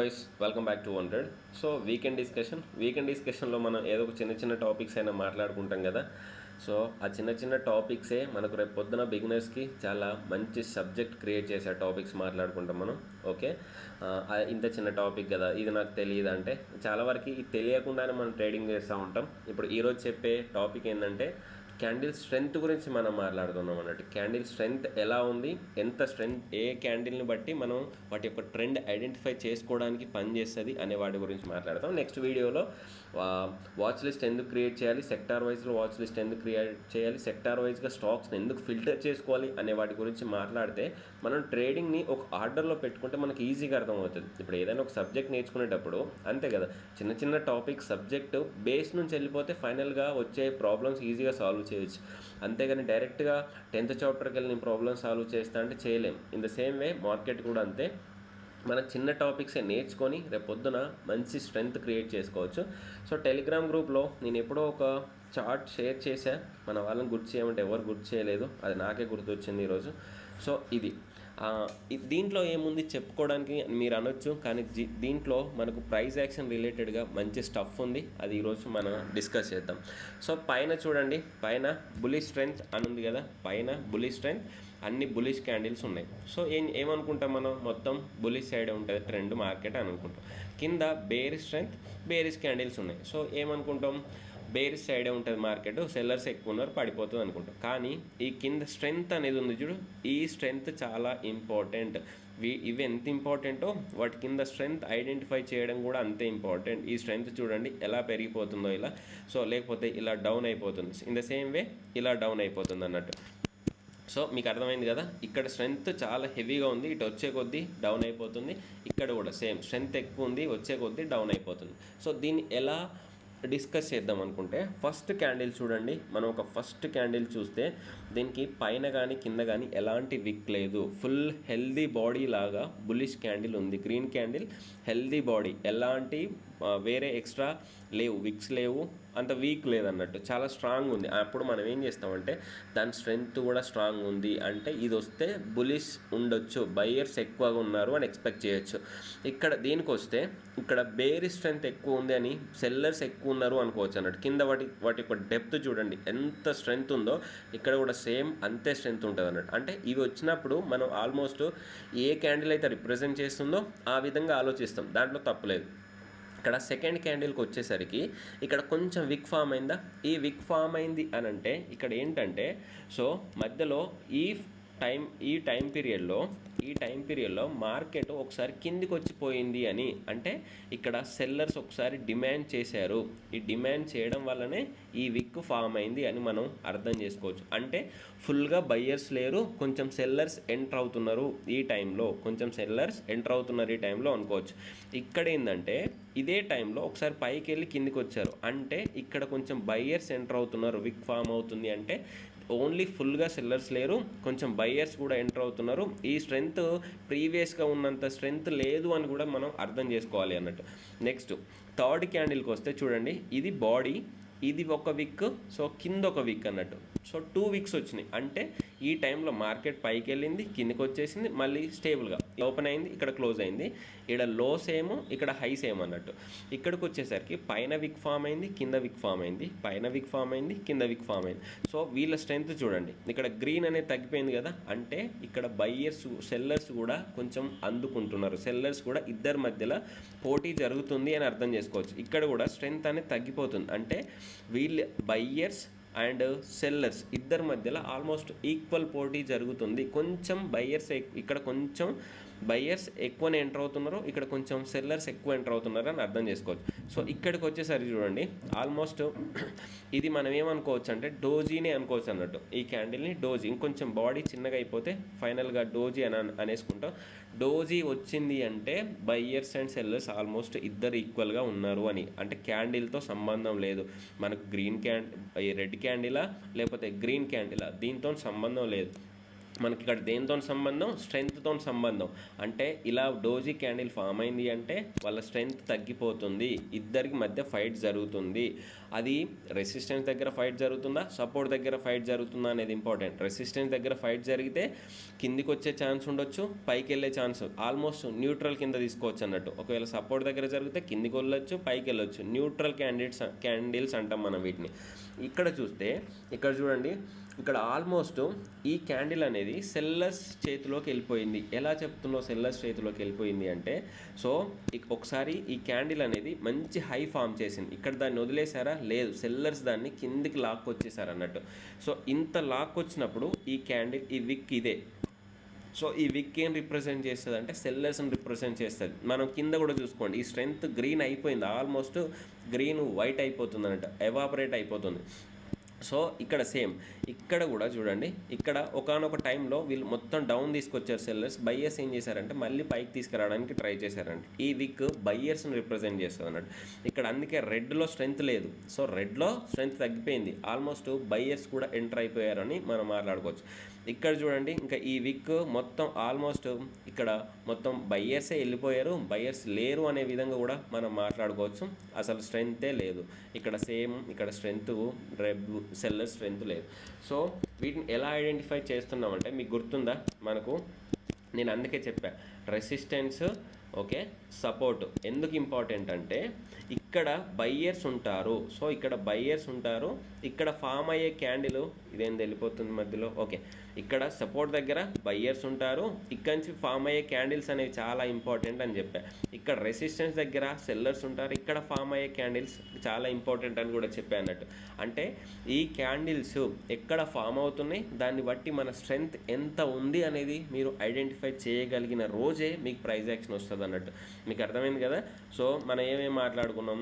Boys welcome back to 100. So weekend డిస్కషన్లో మనం ఏదో ఒక చిన్న టాపిక్స్ అయినా మాట్లాడుకుంటాం కదా. సో ఆ చిన్న టాపిక్సే మనకు రేపు పొద్దున బిగినర్స్కి చాలా మంచి సబ్జెక్ట్ క్రియేట్ చేసే టాపిక్స్ మాట్లాడుకుంటాం మనం. ఓకే, ఇంత చిన్న టాపిక్ కదా, ఇది నాకు తెలియదు అంటే చాలా వరకు ఇది తెలియకుండానే మనం ట్రేడింగ్ చేస్తూ ఉంటాం. ఇప్పుడు ఈరోజు చెప్పే టాపిక్ ఏంటంటే క్యాండిల్ స్ట్రెంగ్త్ గురించి మనం మాట్లాడుతున్నాం అన్నట్టు. క్యాండిల్ స్ట్రెంగ్త్ ఎలా ఉంది, ఎంత స్ట్రెంగ్త్, ఏ క్యాండిల్ని బట్టి మనం వాటి యొక్క ట్రెండ్ ఐడెంటిఫై చేసుకోవడానికి పనిచేస్తుంది అనే వాటి గురించి మాట్లాడతాం. నెక్స్ట్ వీడియోలో వాచ్ లిస్ట్ ఎందుకు క్రియేట్ చేయాలి, సెక్టార్ వైజ్లో వాచ్ లిస్ట్ ఎందుకు క్రియేట్ చేయాలి, సెక్టార్ వైజ్గా స్టాక్స్ని ఎందుకు ఫిల్టర్ చేసుకోవాలి అనే వాటి గురించి మాట్లాడితే మనం ట్రేడింగ్ని ఒక ఆర్డర్లో పెట్టుకుంటే మనకి ఈజీగా అర్థమవుతుంది. ఇప్పుడు ఏదైనా ఒక సబ్జెక్ట్ నేర్చుకునేటప్పుడు అంతే కదా, చిన్న టాపిక్ సబ్జెక్ట్ బేస్ నుంచి వెళ్ళిపోతే ఫైనల్గా వచ్చే ప్రాబ్లమ్స్ ఈజీగా సాల్వ్ చేయొచ్చు. అంతేగాని డైరెక్ట్గా 10th చాప్టర్కి వెళ్ళి నేను ప్రాబ్లమ్ సాల్వ్ చేస్తా అంటే చేయలేం. In the same way market కూడా అంతే, మన చిన్న టాపిక్సే నేర్చుకొని రేపు పొద్దున మంచి స్ట్రెంగ్త్ క్రియేట్ చేసుకోవచ్చు. సో టెలిగ్రామ్ గ్రూప్లో నేను ఎప్పుడో ఒక చార్ట్ షేర్ చేశా, మన వాళ్ళని గుర్తు చేయమంటే ఎవరు గుర్తు చేయలేదు, అది నాకే గుర్తొచ్చింది ఈరోజు. సో ఇది దీంట్లో ఏముంది చెప్పుకోవడానికి మీరు అనొచ్చు, కానీ దీంట్లో మనకు ప్రైస్ యాక్షన్ రిలేటెడ్గా మంచి స్టఫ్ ఉంది, అది ఈరోజు మనం డిస్కస్ చేద్దాం. సో పైన చూడండి, పైన బులిష్ స్ట్రెంగ్త్ అని ఉంది కదా, పైన బులిష్ స్ట్రెంగ్త్, అన్ని బులిష్ క్యాండిల్స్ ఉన్నాయి. సో ఏమనుకుంటాం మనం, మొత్తం బులిష్ సైడ్ ఉంటుంది ట్రెండ్ మార్కెట్ అని అనుకుంటాం. కింద బేరిష్ స్ట్రెంగ్త్, బేరిష్ క్యాండిల్స్ ఉన్నాయి. సో ఏమనుకుంటాం, బేరిష్ సైడే ఉంటుంది మార్కెట్, సెల్లర్స్ ఎక్కువ ఉన్నారు పడిపోతుంది అనుకుంటాం. కానీ ఈ కింద స్ట్రెంగ్త్ అనేది ఉంది చూడు, ఈ స్ట్రెంగ్త్ చాలా ఇంపార్టెంట్. ఇవి ఎంత ఇంపార్టెంటో వాటి కింద స్ట్రెంగ్త్ ఐడెంటిఫై చేయడం కూడా అంతే ఇంపార్టెంట్. ఈ స్ట్రెంగ్త్ చూడండి ఎలా పెరిగిపోతుందో ఇలా, సో లేకపోతే ఇలా డౌన్ అయిపోతుంది. ఇన్ ద సేమ్ వే ఇలా డౌన్ అయిపోతుంది అన్నట్టు. సో మీకు అర్థమైంది కదా, ఇక్కడ స్ట్రెంగ్త్ చాలా హెవీగా ఉంది, ఇటు వచ్చే కొద్దీ డౌన్ అయిపోతుంది. ఇక్కడ కూడా సేమ్ స్ట్రెంగ్త్ ఎక్కువ ఉంది, వచ్చే కొద్దీ డౌన్ అయిపోతుంది. సో దీన్ని ఎలా డిస్కస్ చేద్దాం అనుకుంటే, ఫస్ట్ క్యాండిల్ చూడండి, మనం ఒక ఫస్ట్ క్యాండిల్ చూస్తే దీనికి పైన కానీ కింద కానీ ఎలాంటి విక్ లేదు, ఫుల్ హెల్దీ బాడీ లాగా బులిష్ క్యాండిల్ ఉంది. గ్రీన్ క్యాండిల్ హెల్దీ బాడీ, ఎలాంటి వేరే ఎక్స్ట్రా లేవు, విక్స్ లేవు, అంత వీక్ లేదన్నట్టు, చాలా స్ట్రాంగ్ ఉంది. అప్పుడు మనం ఏం చేస్తామంటే దాని స్ట్రెంగ్త్ కూడా స్ట్రాంగ్ ఉంది అంటే ఇది వస్తే బులిష్ ఉండొచ్చు, బయ్యర్స్ ఎక్కువగా ఉన్నారు అని ఎక్స్పెక్ట్ చేయొచ్చు. ఇక్కడ దీనికి వస్తే ఇక్కడ బేరిష్ స్ట్రెంగ్త్ ఎక్కువ ఉంది అని సెల్లర్స్ ఎక్కువ ఉన్నారు అనుకోవచ్చు అన్నట్టు. కింద వాటి యొక్క డెప్త్ చూడండి ఎంత స్ట్రెంగ్త్ ఉందో, ఇక్కడ కూడా సేమ్ అంతే స్ట్రెంగ్త్ ఉంటుంది అన్నట్టు. అంటే ఇవి వచ్చినప్పుడు మనం ఆల్మోస్ట్ ఏ క్యాండిల్ అయితే రిప్రజెంట్ చేస్తుందో ఆ విధంగా ఆలోచిస్తాం, దాంట్లో తప్పులేదు. ఇక్కడ సెకండ్ క్యాండిల్కి వచ్చేసరికి ఇక్కడ కొంచెం విక్ ఫామ్ అయిందా, ఈ విక్ ఫామ్ అయింది అని అంటే ఇక్కడ ఏంటంటే, సో మధ్యలో ఈ టైం పీరియడ్లో మార్కెట్ ఒకసారి కిందికి వచ్చిపోయింది అని అంటే ఇక్కడ సెల్లర్స్ ఒకసారి డిమాండ్ చేశారు. ఈ డిమాండ్ చేయడం వల్లనే ఈ విక్ ఫామ్ అయింది అని మనం అర్థం చేసుకోవచ్చు. అంటే ఫుల్గా బయ్యర్స్ లేరు, కొంచెం సెల్లర్స్ ఎంటర్ అవుతున్నారు ఈ టైంలో, ఈ టైంలో అనుకోవచ్చు. ఇక్కడ ఏంటంటే ఇదే టైంలో ఒకసారి పైకి వెళ్ళి కిందికి వచ్చారు అంటే ఇక్కడ కొంచెం బయ్యర్స్ ఎంటర్ అవుతున్నారు, విక్ ఫామ్ అవుతుంది అంటే ఓన్లీ ఫుల్గా సెల్లర్స్ లేరు, కొంచెం బయ్యర్స్ కూడా ఎంటర్ అవుతున్నారు. ఈ స్ట్రెంగ్త్ ప్రీవియస్గా ఉన్నంత స్ట్రెంగ్త్ లేదు అని కూడా మనం అర్థం చేసుకోవాలి అన్నట్టు. నెక్స్ట్ థర్డ్ క్యాండిల్కి వస్తే చూడండి, ఇది బాడీ, ఇది ఒక విక్, సో కింద ఒక విక్ అన్నట్టు. సో 2 వీక్స్ వచ్చినాయి అంటే ఈ టైంలో మార్కెట్ పైకి వెళ్ళింది, కిందకి వచ్చేసింది, మళ్ళీ స్టేబుల్గా ఓపెన్ అయింది, ఇక్కడ క్లోజ్ అయింది. ఇక్కడ లో సేమ్, ఇక్కడ హై సేమ్ అన్నట్టు. ఇక్కడికి వచ్చేసరికి పైన విక్ ఫామ్ అయింది, కింద విక్ ఫామ్ అయింది, పైన విక్ ఫామ్ అయింది, కింద విక్ ఫామ్ అయింది. సో వీళ్ళ స్ట్రెంగ్త్ చూడండి, ఇక్కడ గ్రీన్ అనేది తగ్గిపోయింది కదా, అంటే ఇక్కడ బయ్యర్స్ సెల్లర్స్ కూడా కొంచెం అందుకుంటున్నారు, సెల్లర్స్ కూడా ఇద్దరి మధ్యలో పోటీ జరుగుతుంది అని అర్థం చేసుకోవచ్చు. ఇక్కడ కూడా స్ట్రెంగ్త్ అనేది తగ్గిపోతుంది అంటే వీళ్ళు బయ్యర్స్ అండ్ సెల్లర్స్ ఇద్దరి మధ్యలో ఆల్మోస్ట్ ఈక్వల్ పోటీ జరుగుతుంది. కొంచెం బయ్యర్స్ ఇక్కడ కొంచెం బయ్యర్స్ ఎక్కువనే ఎంటర్ అవుతున్నారు, ఇక్కడ కొంచెం సెల్లర్స్ ఎక్కువ ఎంటర్ అవుతున్నారు అని అర్థం చేసుకోవచ్చు. సో ఇక్కడికి వచ్చేసరికి చూడండి, ఆల్మోస్ట్ ఇది మనం ఏమనుకోవచ్చు అంటే డోజీనే అనుకోవచ్చు అన్నట్టు. ఈ క్యాండిల్ని డోజీ, ఇంకొంచెం బాడీ చిన్నగా అయిపోతే ఫైనల్గా డోజీ అనేసుకుంటాం. డోజీ వచ్చింది అంటే బయ్యర్స్ అండ్ సెల్లర్స్ ఆల్మోస్ట్ ఇద్దరు ఈక్వల్గా ఉన్నారు అని, అంటే క్యాండిల్తో సంబంధం లేదు మనకు. రెడ్ క్యాండిలా లేకపోతే గ్రీన్ క్యాండిలా దీంతో సంబంధం లేదు. మనకి ఇక్కడ దేనితో సంబంధం, స్ట్రెంగ్త్తో సంబంధం. అంటే ఇలా డోజీ క్యాండిల్ ఫామ్ అయింది అంటే వాళ్ళ స్ట్రెంగ్త్ తగ్గిపోతుంది, ఇద్దరికి మధ్య ఫైట్ జరుగుతుంది. అది రెసిస్టెన్స్ దగ్గర ఫైట్ జరుగుతుందా, సపోర్ట్ దగ్గర ఫైట్ జరుగుతుందా అనేది ఇంపార్టెంట్. రెసిస్టెన్స్ దగ్గర ఫైట్ జరిగితే కిందికి వచ్చే ఛాన్స్ ఉండొచ్చు, పైకి వెళ్ళే ఛాన్స్ ఆల్మోస్ట్ న్యూట్రల్ కింద తీసుకోవచ్చు అన్నట్టు. ఒకవేళ సపోర్ట్ దగ్గర జరిగితే కిందికి వెళ్ళొచ్చు, పైకి వెళ్ళొచ్చు. న్యూట్రల్ క్యాండిల్స్ అంటాం మనం వీటిని. ఇక్కడ చూస్తే, ఇక్కడ చూడండి, ఇక్కడ ఆల్మోస్ట్ ఈ క్యాండిల్ అనేది సెల్లర్స్ చేతిలోకి వెళ్ళిపోయింది. ఎలా చెప్తున్నావు సెల్లర్స్ చేతిలోకి వెళ్ళిపోయింది అంటే, సో ఒకసారి ఈ క్యాండిల్ అనేది మంచి హై ఫామ్ చేసింది, ఇక్కడ దాన్ని వదిలేసారా, లేదు, సెల్లర్స్ దాన్ని కిందికి లాక్కొచ్చేసారు అన్నట్టు. సో ఇంత లాక్కొచ్చినప్పుడు ఈ క్యాండిల్, ఈ విక్ ఇదే. సో ఈ విక్ ఏం రిప్రజెంట్ చేస్తుంది అంటే సెల్లర్స్ని రిప్రజెంట్ చేస్తుంది. మనం కింద కూడా చూసుకోండి, ఈ స్ట్రెంగ్త్ గ్రీన్ అయిపోయింది, ఆల్మోస్ట్ గ్రీన్ వైట్ అయిపోతుంది అన్నట్టు, ఎవాపరేట్ అయిపోతుంది. సో ఇక్కడ సేమ్, ఇక్కడ కూడా చూడండి, ఇక్కడ ఒకానొక టైంలో వీళ్ళు మొత్తం డౌన్ తీసుకొచ్చారు సెల్లర్స్. బయ్యర్స్ ఏం చేశారంటే మళ్ళీ పైకి తీసుకురావడానికి ట్రై చేశారంట. ఈ వీక్ బయ్యర్స్ని రిప్రజెంట్ చేస్తుంది అన్నట్టు. ఇక్కడ అందుకే రెడ్లో స్ట్రెంగ్త్ లేదు, సో రెడ్లో స్ట్రెంగ్త్ తగ్గిపోయింది, ఆల్మోస్ట్ బయ్యర్స్ కూడా ఎంటర్ అయిపోయారని మనం మాట్లాడుకోవచ్చు. ఇక్కడ చూడండి, ఇంకా ఈ వీక్ మొత్తం ఆల్మోస్ట్ ఇక్కడ మొత్తం బయ్యర్సే వెళ్ళిపోయారు, బయ్యర్స్ లేరు అనే విధంగా కూడా మనం మాట్లాడుకోవచ్చు. అసలు స్ట్రెంగ్తే లేదు ఇక్కడ. సేమ్ ఇక్కడ స్ట్రెంగ్త్ సెల్లర్ స్ట్రెంగ్త్ లేదు. సో వీటిని ఎలా ఐడెంటిఫై చేస్తున్నామంటే, మీకు గుర్తుందా, మనకు నేను అందుకే చెప్పా రెసిస్టెన్స్, ఓకే, సపోర్ట్ ఎందుకు ఇంపార్టెంట్ అంటే ఇక్కడ బయ్యర్స్ ఉంటారు. సో ఇక్కడ బయ్యర్స్ ఉంటారు, ఇక్కడ ఫామ్ అయ్యే క్యాండిల్ ఇదేం వెళ్ళిపోతుంది మధ్యలో, ఓకే, ఇక్కడ సపోర్ట్ దగ్గర బయ్యర్స్ ఉంటారు, ఇక్కడ నుంచి ఫామ్ అయ్యే క్యాండిల్స్ అనేవి చాలా ఇంపార్టెంట్ అని చెప్పా. ఇక్కడ రెసిస్టెన్స్ దగ్గర సెల్లర్స్ ఉంటారు, ఇక్కడ ఫామ్ అయ్యే క్యాండిల్స్ చాలా ఇంపార్టెంట్ అని కూడా చెప్పా అన్నట్టు. అంటే ఈ క్యాండిల్స్ ఎక్కడ ఫామ్ అవుతున్నాయి, దాన్ని బట్టి మన స్ట్రెంగ్త్ ఎంత ఉంది అనేది మీరు ఐడెంటిఫై చేయగలిగిన రోజే మీకు ప్రైజ్ యాక్షన్ వస్తుంది అన్నట్టు. మీకు అర్థమైంది కదా. సో మనం ఏమేమి మాట్లాడుకున్నాం,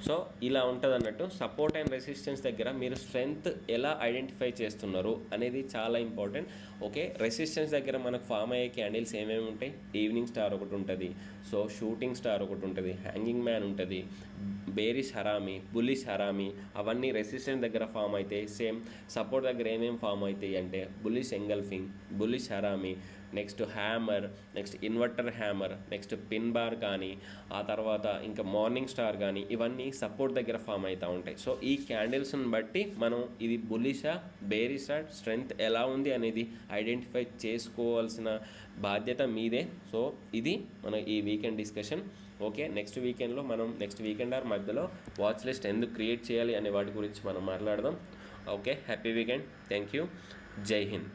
సో ఇలా ఉంటుంది అన్నట్టు. సపోర్ట్ అండ్ రెసిస్టెన్స్ దగ్గర మీరు స్ట్రెంగ్త్ ఎలా ఐడెంటిఫై చేస్తున్నారు అనేది చాలా ఇంపార్టెంట్. ఓకే, రెసిస్టెన్స్ దగ్గర మనకు ఫామ్ అయ్యే క్యాండిల్స్ ఏమేమి ఉంటాయి, ఈవినింగ్ స్టార్ ఒకటి ఉంటుంది, సో షూటింగ్ స్టార్ ఒకటి ఉంటుంది, హ్యాంగింగ్ మ్యాన్ ఉంటుంది, బేరిష్ హరామి, బులిష్ హరామి, అవన్నీ రెసిస్టెన్స్ దగ్గర ఫామ్ అవుతాయి. సేమ్ సపోర్ట్ దగ్గర ఏమేమి ఫామ్ అవుతాయి అంటే bullish engulfing, bullish harami, next hammer, next inverter hammer, next pin bar కానీ, ఆ తర్వాత ఇంకా మార్నింగ్ స్టార్ కానీ, ఇవన్నీ సపోర్ట్ దగ్గర ఫామ్ అవుతూ ఉంటాయి. సో ఈ క్యాండిల్స్ని బట్టి మనం ఇది బులిషా బేరిషా, స్ట్రెంగ్త్ ఎలా ఉంది అనేది ఐడెంటిఫై చేసుకోవాల్సిన బాధ్యత మీదే. సో ఇది మన ఈ వీకెండ్ డిస్కషన్. ఓకే, నెక్స్ట్ వీకెండ్లో మనం నెక్స్ట్ వీకెండ్ ఆర్ మధ్యలో వాచ్ లిస్ట్ ఎందుకు క్రియేట్ చేయాలి అనే వాటి గురించి మనం మాట్లాడదాం. Okay, happy weekend, thank you, జై హింద్.